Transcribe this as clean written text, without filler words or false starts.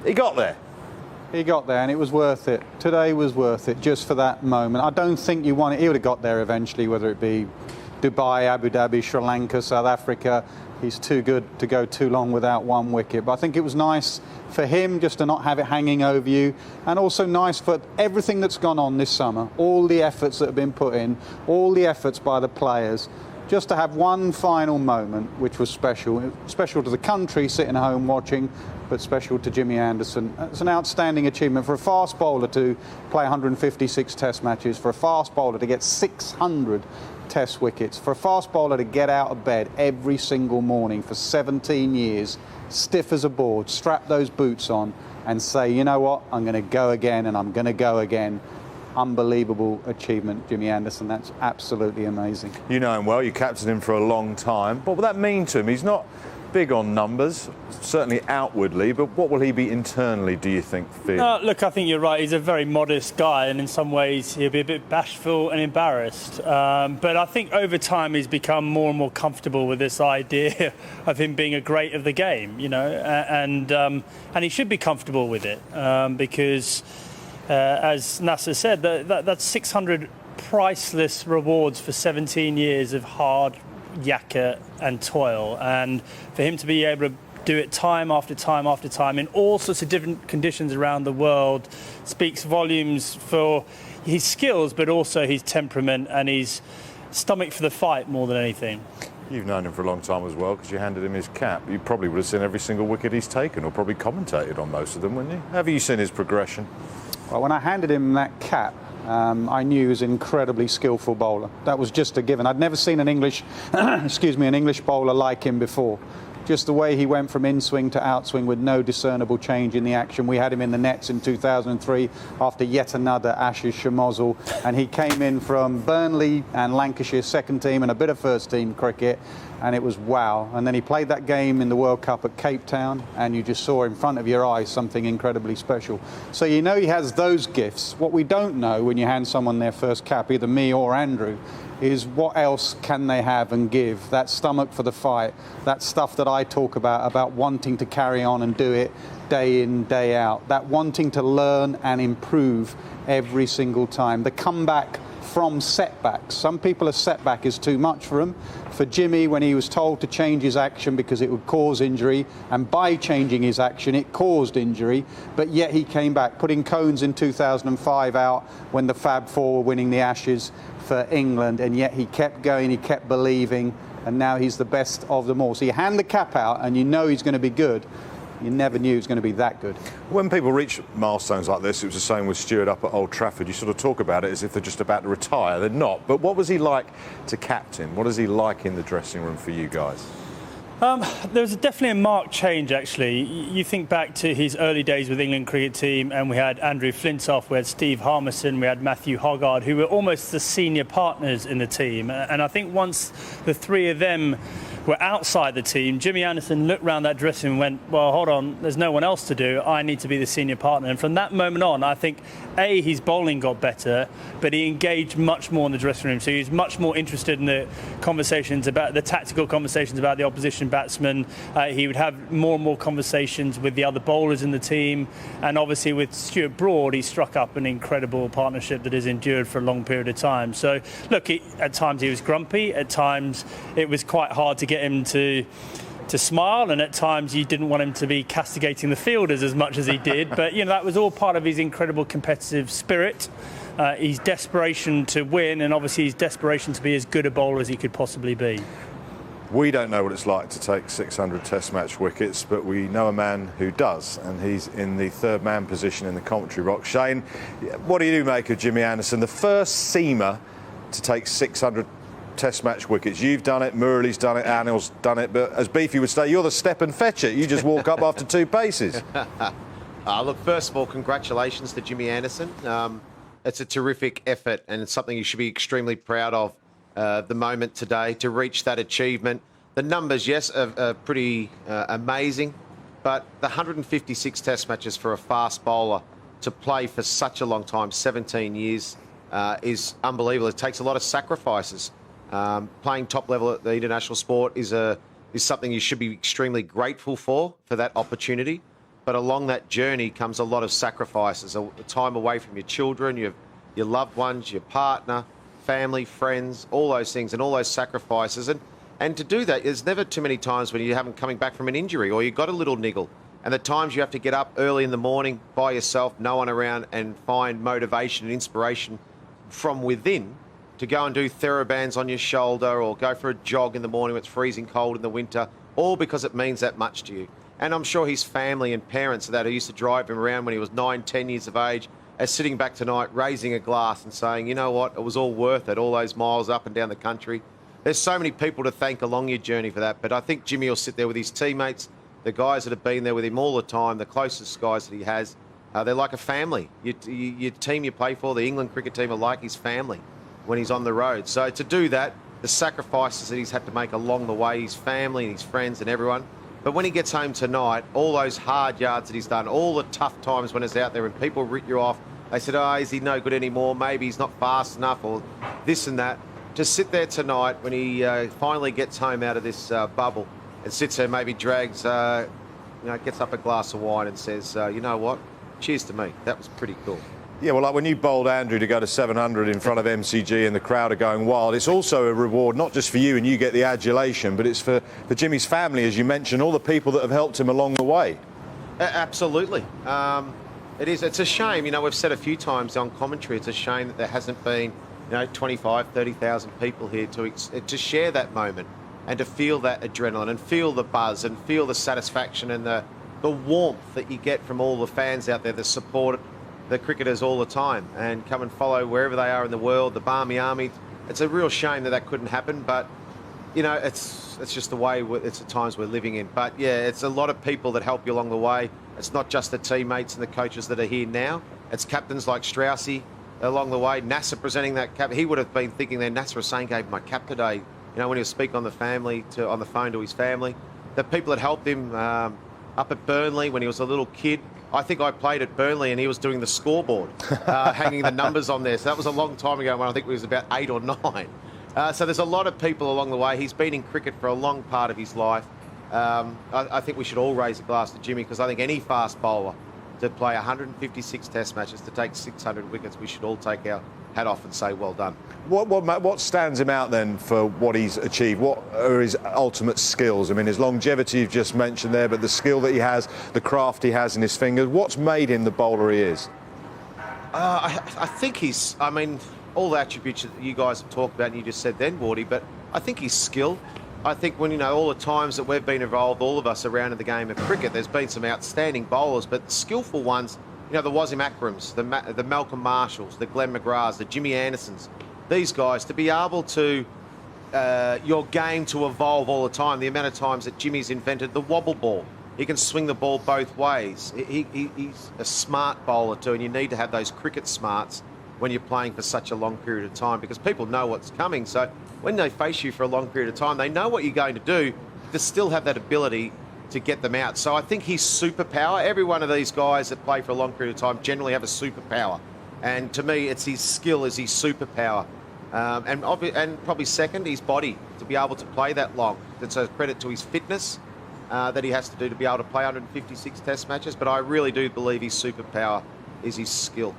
He got there. He got there, and it was worth it. Today was worth it, just for that moment. I don't think you want it. He would have got there eventually, whether it be Dubai, Abu Dhabi, Sri Lanka, South Africa. He's too good to go too long without one wicket. But I think it was nice for him just to not have it hanging over you, and also nice for everything that's gone on this summer, all the efforts that have been put in, all the efforts by the players, just to have one final moment, which was special. Special to the country sitting at home watching, but special to Jimmy Anderson. It's an outstanding achievement for a fast bowler to play 156 test matches, for a fast bowler to get 600 test wickets, for a fast bowler to get out of bed every single morning for 17 years, stiff as a board, strap those boots on and say, you know what, I'm going to go again and I'm going to go again. Unbelievable achievement, Jimmy Anderson. That's absolutely amazing. You know him well, you captained him for a long time. What will that mean to him? He's not big on numbers, certainly outwardly, but what will he be internally, do you think, feel? Look, I think you're right. He's a very modest guy, and in some ways he'll be a bit bashful and embarrassed. But I think over time he's become more and more comfortable with this idea of him being a great of the game, you know, and he should be comfortable with it because, as Nasser said, that's 600 priceless rewards for 17 years of hard yakka and toil, and for him to be able to do it time after time after time in all sorts of different conditions around the world speaks volumes for his skills, but also his temperament and his stomach for the fight more than anything. You've known him for a long time as well, because you handed him his cap. You probably would have seen every single wicket he's taken, or probably commentated on most of them, wouldn't you? Have you seen his progression? Well, when I handed him that cap, I knew he was an incredibly skillful bowler. That was just a given. I'd never seen an English, an English bowler like him before. Just the way he went from in-swing to outswing with no discernible change in the action. We had him in the nets in 2003 after yet another Ashes shemozzle, and he came in from Burnley and Lancashire's second team and a bit of first team cricket, and it was wow. And then he played that game in the World Cup at Cape Town, and you just saw in front of your eyes something incredibly special. So you know he has those gifts. What we don't know when you hand someone their first cap, either me or Andrew, is what else can they have and give? That stomach for the fight, that stuff that I talk about wanting to carry on and do it day in, day out, that wanting to learn and improve every single time, the comeback from setbacks. Some people a setback is too much for them. For Jimmy, when he was told to change his action because it would cause injury, and by changing his action it caused injury, but yet he came back, putting Cones in 2005 out when the Fab Four were winning the Ashes for England, and yet he kept going, he kept believing, and now he's the best of them all. So you hand the cap out and you know he's going to be good. You never knew he was going to be that good. When people reach milestones like this, it was the same with Stewart up at Old Trafford. You sort of talk about it as if they're just about to retire. They're not. But what was he like to captain? What is he like in the dressing room for you guys? There's definitely a marked change, actually. You think back to his early days with the England cricket team, and we had Andrew Flintoff, we had Steve Harmison, we had Matthew Hoggard, who were almost the senior partners in the team. And I think once the three of them were outside the team, Jimmy Anderson looked around that dressing room and went, well, hold on, there's no one else to do. I need to be the senior partner. And from that moment on, I think, A, his bowling got better, but he engaged much more in the dressing room. So he was much more interested in the conversations about the tactical conversations about the opposition batsmen. He would have more and more conversations with the other bowlers in the team. And obviously with Stuart Broad, he struck up an incredible partnership that has endured for a long period of time. So, look, at times he was grumpy. At times it was quite hard to get him to smile, and at times you didn't want him to be castigating the fielders as much as he did. But, you know, that was all part of his incredible competitive spirit, his desperation to win, and obviously his desperation to be as good a bowler as he could possibly be. We don't know what it's like to take 600 test match wickets, but we know a man who does, and he's in the third man position in the commentary box. Shane, what do you make of Jimmy Anderson, the first seamer to take 600 test match wickets? You've done it, Murali's done it, Anil's done it, but as Beefy would say, you're the step and fetch it. You just walk up after 2 paces. Look, first of all, congratulations to Jimmy Anderson. It's a terrific effort, and it's something you should be extremely proud of. The moment today to reach that achievement. The numbers, yes, are pretty amazing, but the 156 test matches for a fast bowler to play for such a long time, 17 years, is unbelievable. It takes a lot of sacrifices. Playing top level at the international sport is something you should be extremely grateful for that opportunity. But along that journey comes a lot of sacrifices, a time away from your children, your loved ones, your partner, family, friends, all those things and all those sacrifices. And to do that, there's never too many times when you haven't coming back from an injury or you got a little niggle. And the times you have to get up early in the morning by yourself, no one around, and find motivation and inspiration from within to go and do TheraBands on your shoulder or go for a jog in the morning when it's freezing cold in the winter, all because it means that much to you. And I'm sure his family and parents that used to drive him around when he was 9, 10 years of age are sitting back tonight, raising a glass and saying, you know what, it was all worth it, all those miles up and down the country. There's so many people to thank along your journey for that. But I think Jimmy will sit there with his teammates, the guys that have been there with him all the time, the closest guys that he has. They're like a family. Your team you play for, the England cricket team, are like his family when he's on the road. So to do that, the sacrifices that he's had to make along the way, his family and his friends and everyone. But when he gets home tonight, all those hard yards that he's done, all the tough times when he's out there and people rip you off, they said, oh, is he no good anymore? Maybe he's not fast enough or this and that. To sit there tonight when he finally gets home out of this bubble and sits there, maybe drags, gets up a glass of wine and says, you know what, cheers to me. That was pretty cool. Yeah, well, like when you bowled Andrew to go to 700 in front of MCG and the crowd are going wild, it's also a reward, not just for you and you get the adulation, but it's for Jimmy's family, as you mentioned, all the people that have helped him along the way. Absolutely. It is. It's a shame, we've said a few times on commentary, it's a shame that there hasn't been, 25, 30,000 people here to share that moment and to feel that adrenaline and feel the buzz and feel the satisfaction and the warmth that you get from all the fans out there that support the cricketers all the time and come and follow wherever they are in the world, the Barmy Army. It's a real shame that couldn't happen, but, it's just the way, it's the times we're living in. But, yeah, it's a lot of people that help you along the way. It's not just the teammates and the coaches that are here now. It's captains like Strauss along the way. Nasser presenting that cap. He would have been thinking there, Nasser Hussain gave my cap today, when he was speaking on the phone to his family. The people that helped him up at Burnley when he was a little kid. I think I played at Burnley and he was doing the scoreboard, hanging the numbers on there. So that was a long time ago when I think he was about 8 or 9. So there's a lot of people along the way. He's been in cricket for a long part of his life. I think we should all raise a glass to Jimmy because I think any fast bowler to play 156 test matches, to take 600 wickets, we should all take our hat off and say well done. What stands him out then for what he's achieved? What are his ultimate skills? I mean, his longevity you've just mentioned there, but the skill that he has, the craft he has in his fingers, what's made him the bowler he is? I think all the attributes that you guys have talked about and you just said then, Wardy, but I think his skill. I think when, all the times that we've been involved, all of us around in the game of cricket, there's been some outstanding bowlers, but skillful ones, the Wasim Akrams, the Malcolm Marshalls, the Glenn McGraths, the Jimmy Andersons, these guys, to be able to, your game to evolve all the time, the amount of times that Jimmy's invented the wobble ball. He can swing the ball both ways. He's a smart bowler too, and you need to have those cricket smarts when you're playing for such a long period of time because people know what's coming. So when they face you for a long period of time, they know what you're going to do to still have that ability to get them out. So I think his superpower, every one of these guys that play for a long period of time generally have a superpower. And to me, it's his skill is his superpower. And probably second, his body, to be able to play that long. It's a credit to his fitness that he has to do to be able to play 156 test matches. But I really do believe his superpower is his skill.